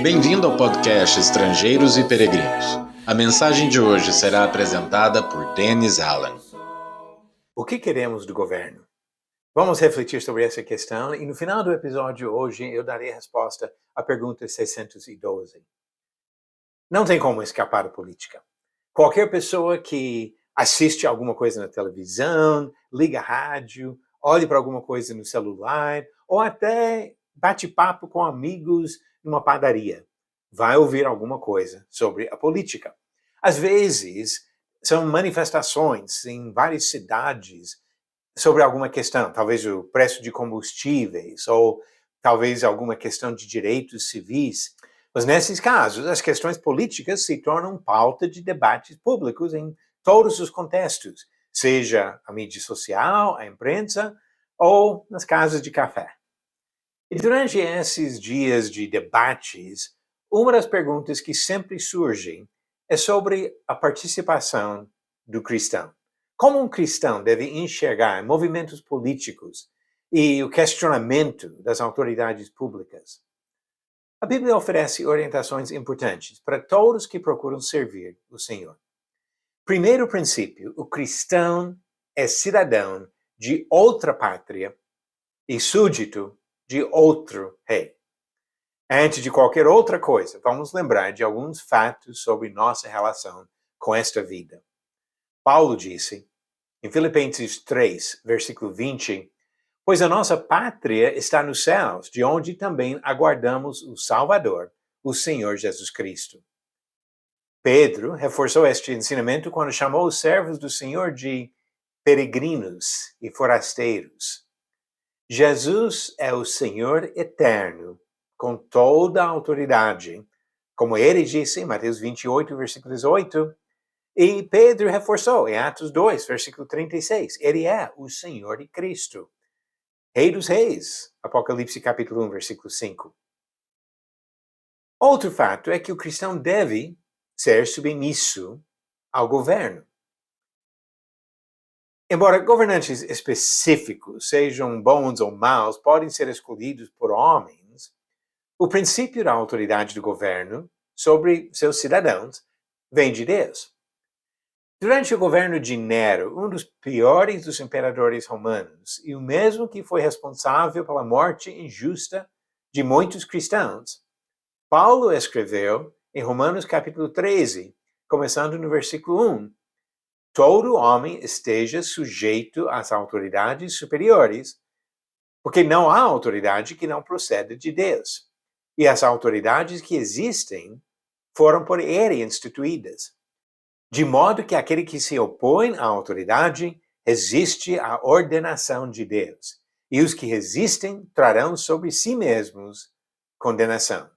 Bem-vindo ao podcast Estrangeiros e Peregrinos. A mensagem de hoje será apresentada por Dennis Allen. O que queremos do governo? Vamos refletir sobre essa questão e no final do episódio hoje eu darei a resposta à pergunta 612. Não tem como escapar da política. Qualquer pessoa que assiste alguma coisa na televisão, liga a rádio, olhe para alguma coisa no celular ou até bate papo com amigos numa padaria, vai ouvir alguma coisa sobre a política. Às vezes, são manifestações em várias cidades sobre alguma questão, talvez o preço de combustíveis ou talvez alguma questão de direitos civis. Mas nesses casos, as questões políticas se tornam pauta de debates públicos em todos os contextos, seja a mídia social, a imprensa ou nas casas de café. E durante esses dias de debates, uma das perguntas que sempre surgem é sobre a participação do cristão. Como um cristão deve enxergar movimentos políticos e o questionamento das autoridades públicas? A Bíblia oferece orientações importantes para todos que procuram servir o Senhor. Primeiro princípio, o cristão é cidadão de outra pátria e súdito de outro rei. Antes de qualquer outra coisa, vamos lembrar de alguns fatos sobre nossa relação com esta vida. Paulo disse, em Filipenses 3, versículo 20, pois a nossa pátria está nos céus, de onde também aguardamos o Salvador, o Senhor Jesus Cristo. Pedro reforçou este ensinamento quando chamou os servos do Senhor de peregrinos e forasteiros. Jesus é o Senhor eterno, com toda a autoridade, como ele disse em Mateus 28, versículo 18, e Pedro reforçou em Atos 2, versículo 36, ele é o Senhor e Cristo, Rei dos Reis, Apocalipse capítulo 1, versículo 5. Outro fato é que o cristão deve ser submisso ao governo. Embora governantes específicos sejam bons ou maus, podem ser escolhidos por homens, o princípio da autoridade do governo sobre seus cidadãos vem de Deus. Durante o governo de Nero, um dos piores dos imperadores romanos, e o mesmo que foi responsável pela morte injusta de muitos cristãos, Paulo escreveu em Romanos capítulo 13, começando no versículo 1, todo homem esteja sujeito às autoridades superiores, porque não há autoridade que não proceda de Deus. E as autoridades que existem foram por ele instituídas. De modo que aquele que se opõe à autoridade resiste à ordenação de Deus. E os que resistem trarão sobre si mesmos condenação.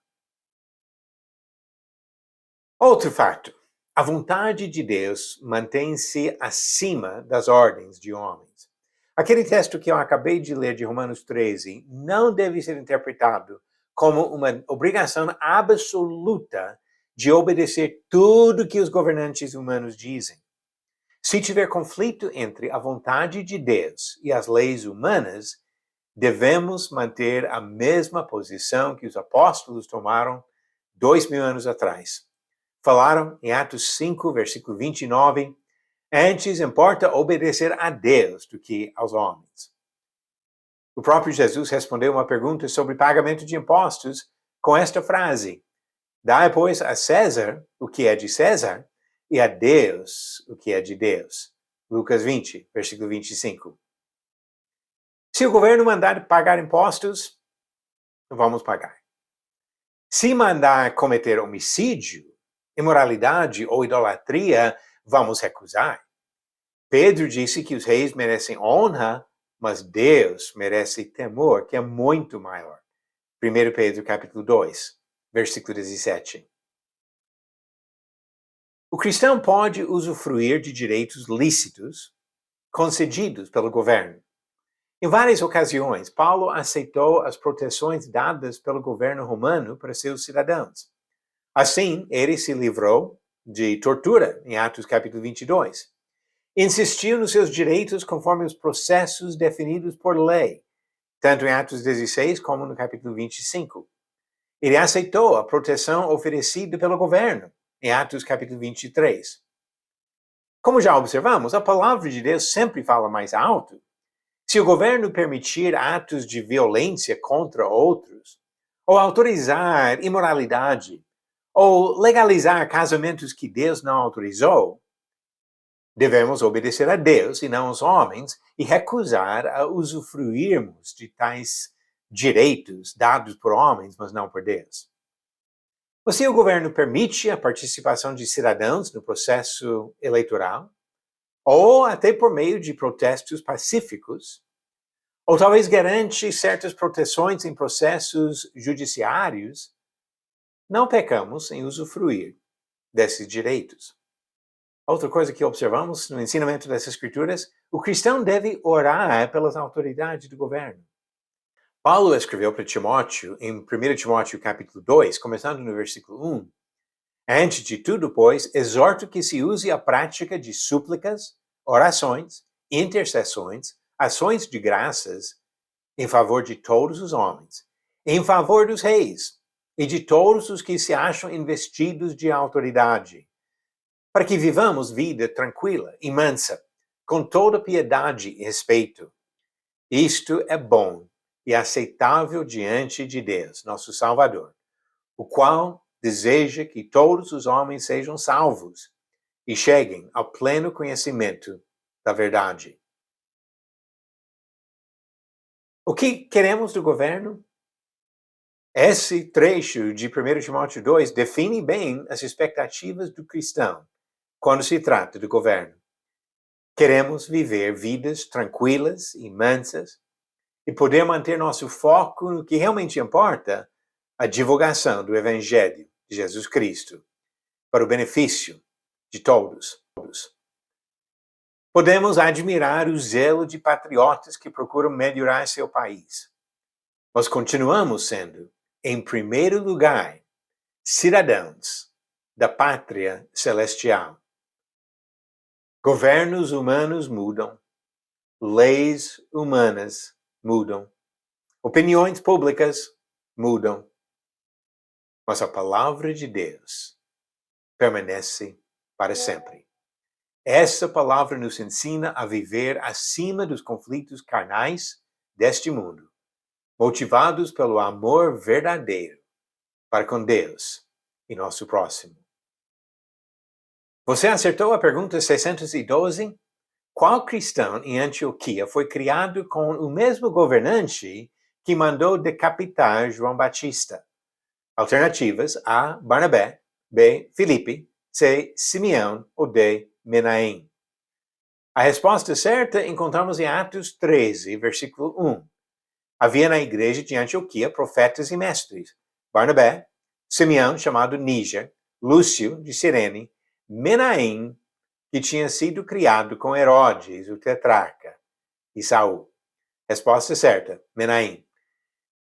Outro fato. A vontade de Deus mantém-se acima das ordens de homens. Aquele texto que eu acabei de ler de Romanos 13 não deve ser interpretado como uma obrigação absoluta de obedecer tudo que os governantes humanos dizem. Se tiver conflito entre a vontade de Deus e as leis humanas, devemos manter a mesma posição que os apóstolos tomaram 2000 anos atrás. Falaram em Atos 5, versículo 29, antes importa obedecer a Deus do que aos homens. O próprio Jesus respondeu uma pergunta sobre pagamento de impostos com esta frase, dai, pois, a César o que é de César e a Deus o que é de Deus. Lucas 20, versículo 25. Se o governo mandar pagar impostos, vamos pagar. Se mandar cometer homicídio, imoralidade ou idolatria, vamos recusar. Pedro disse que os reis merecem honra, mas Deus merece temor, que é muito maior. 1 Pedro capítulo 2, versículo 17. O cristão pode usufruir de direitos lícitos concedidos pelo governo. Em várias ocasiões, Paulo aceitou as proteções dadas pelo governo romano para seus cidadãos. Assim, ele se livrou de tortura, em Atos capítulo 22. Insistiu nos seus direitos conforme os processos definidos por lei, tanto em Atos 16 como no capítulo 25. Ele aceitou a proteção oferecida pelo governo, em Atos capítulo 23. Como já observamos, a palavra de Deus sempre fala mais alto. Se o governo permitir atos de violência contra outros, ou autorizar imoralidade, ou legalizar casamentos que Deus não autorizou, devemos obedecer a Deus e não aos homens e recusar a usufruirmos de tais direitos dados por homens, mas não por Deus. Ou se o governo permite a participação de cidadãos no processo eleitoral, ou até por meio de protestos pacíficos, ou talvez garante certas proteções em processos judiciários, não pecamos em usufruir desses direitos. Outra coisa que observamos no ensinamento das Escrituras, o cristão deve orar pelas autoridades do governo. Paulo escreveu para Timóteo, em 1 Timóteo capítulo 2, começando no versículo 1, antes de tudo, pois, exorto que se use a prática de súplicas, orações, intercessões, ações de graças em favor de todos os homens, em favor dos reis e de todos os que se acham investidos de autoridade, para que vivamos vida tranquila e mansa, com toda piedade e respeito. Isto é bom e aceitável diante de Deus, nosso Salvador, o qual deseja que todos os homens sejam salvos e cheguem ao pleno conhecimento da verdade. O que queremos do governo? Esse trecho de 1 Timóteo 2 define bem as expectativas do cristão quando se trata do governo. Queremos viver vidas tranquilas e mansas e poder manter nosso foco no que realmente importa, a divulgação do Evangelho de Jesus Cristo, para o benefício de todos. Podemos admirar o zelo de patriotas que procuram melhorar seu país, mas continuamos sendo, em primeiro lugar, cidadãos da pátria celestial. Governos humanos mudam, leis humanas mudam, opiniões públicas mudam, mas a palavra de Deus permanece para sempre. Essa palavra nos ensina a viver acima dos conflitos carnais deste mundo, motivados pelo amor verdadeiro para com Deus e nosso próximo. Você acertou a pergunta 612? Qual cristão em Antioquia foi criado com o mesmo governante que mandou decapitar João Batista? Alternativas: A. Barnabé, B. Filipe, C. Simeão ou D. Menahem. A resposta certa encontramos em Atos 13, versículo 1. Havia na igreja de Antioquia profetas e mestres: Barnabé, Simeão, chamado Níger, Lúcio, de Cirene, Menahem, que tinha sido criado com Herodes, o tetrarca, e Saul. Resposta certa, Menahem.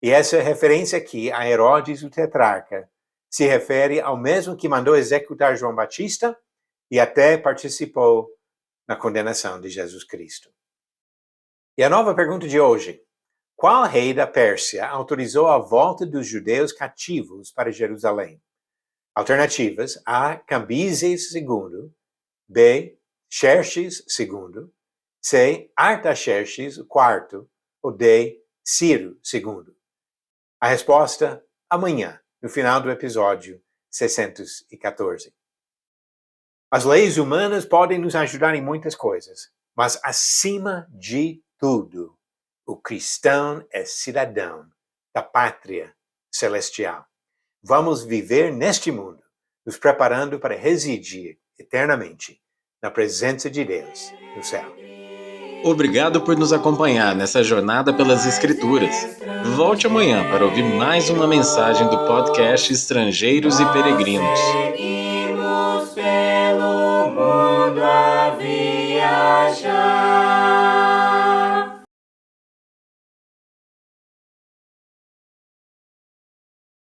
E essa referência aqui a Herodes, o tetrarca, se refere ao mesmo que mandou executar João Batista e até participou na condenação de Jesus Cristo. E a nova pergunta de hoje: qual rei da Pérsia autorizou a volta dos judeus cativos para Jerusalém? Alternativas: A. Cambises II, B. Xerxes II, C. Artaxerxes IV ou D. Ciro II. A resposta amanhã, no final do episódio 614. As leis humanas podem nos ajudar em muitas coisas, mas acima de tudo, o cristão é cidadão da pátria celestial. Vamos viver neste mundo, nos preparando para residir eternamente na presença de Deus no céu. Obrigado por nos acompanhar nessa jornada pelas Escrituras. Volte amanhã para ouvir mais uma mensagem do podcast Estrangeiros e Peregrinos. Seguimos pelo mundo.